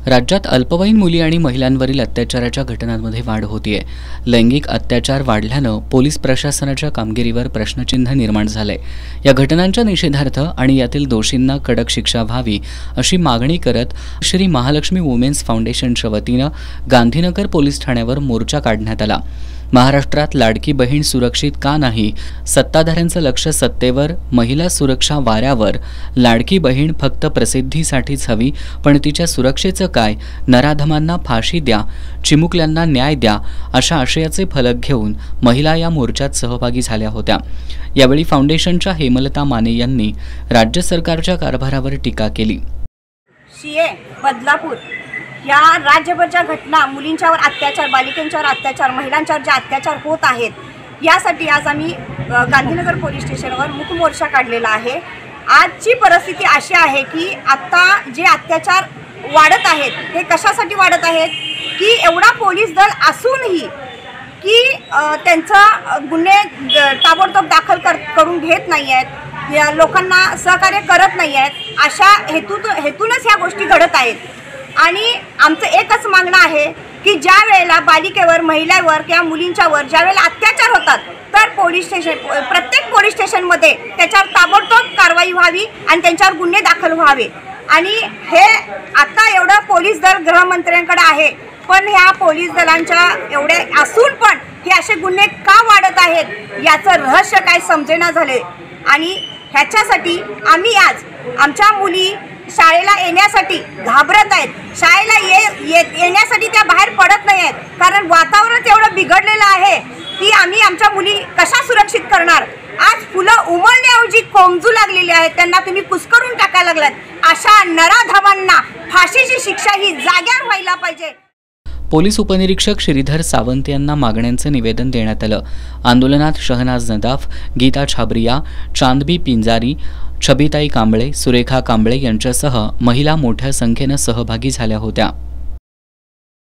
राज्यात अल्पवयीन मुली आणि महिलांवरील अत्याचाराच्या घटनांमध्ये वाढ होतीये। लैंगिक अत्याचार वाढल्यानं पोलीस प्रशासनाच्या कामगिरीवर प्रश्नचिन्ह निर्माण झाले। या घटनांच्या निषेधार्थ आणि यातील दोषींना कडक शिक्षा व्हावी अशी मागणी करत श्री महालक्ष्मी वुमेन्स फाउंडेशनच्या वतीनं गांधीनगर पोलीस ठाण्यावर मोर्चा काढण्यात आला। महाराष्ट्रात लाडकी बहीण सुरक्षित का नाही, सत्ताधाऱ्यांचं लक्ष सत्तेवर, महिला सुरक्षा वाऱ्यावर, लाडकी बहीण फक्त प्रसिद्धीसाठीच हवी पण तिच्या सुरक्षेचं काय, नराधमांना फाशी द्या, चिमुकल्यांना न्याय द्या अशा आशयाचे फलक घेऊन महिला या मोर्चात सहभागी झाल्या होत्या। यावेळी फाउंडेशनच्या हेमलता माने यांनी राज्य सरकारच्या कारभारावर टीका केली। सीए बदलापूर या राज्यभरच्या घटना, मुलींच्यावर अत्याचार, बालिकांच्यावर अत्याचार, महिलांच्यावर जे अत्याचार होत आहेत यासाठी आज आम्ही गांधीनगर पोलीस स्टेशनवर मूक मोर्चा काढलेला आहे। आजची परिस्थिती अशी आहे की आता जे अत्याचार वाढत आहेत ते कशासाठी वाढत आहेत की एवढा पोलीस दल असूनही की त्यांचा गुन्हे ताबडतोब दाखल करून घेत नाही आहेत, या लोकांना सहकार्य करत नाही आहेत, अशा हेतूनच ह्या गोष्टी घडत आहेत। आणि आमचं एकच मागणं आहे की ज्या वेळेला बालिकेवर, महिलावर किंवा मुलींच्यावर ज्या वेळेला अत्याचार होतात तर प्रत्येक पोलीस स्टेशनमध्ये त्याच्यावर ताबडतोब कारवाई व्हावी आणि त्यांच्यावर गुन्हे दाखल व्हावे। आणि हे आता एवढं पोलीस दल गृहमंत्र्यांकडे आहे पण ह्या पोलीस दलांच्या एवढे असून पण हे असे गुन्हे का वाढत आहेत याचं रहस्य काय समजेना झाले। आणि ह्याच्यासाठी आम्ही आज आमच्या मुली शाळेला येण्यासाठी घाबरत आहेत, शाळेला येण्यासाठी त्या बाहेर पडत नाही आहेत, कारण वातावरण एवढं बिघडलेलं आहे की आम्ही आमच्या मुली कशा सुरक्षित करणार। आज फुलं उमलण्याऐवजी कोंबजू लागलेली आहेत, त्यांना तुम्ही कुस्करून टाकायला लागलात। अशा नराधमांना फाशीची शिक्षा ही जाग्यावर व्हायला पाहिजे। पोलीस उपनिरीक्षक श्रीधर सावंत यांना मागण्यांचं निवेदन देण्यात आलं। आंदोलनात शहनाज नदाफ, गीता छाबरिया, चांदबी पिंजारी, छबिताई कांबळे, सुरेखा कांबळे यांच्यासह महिला मोठ्या संख्येनं सहभागी झाल्या होत्या।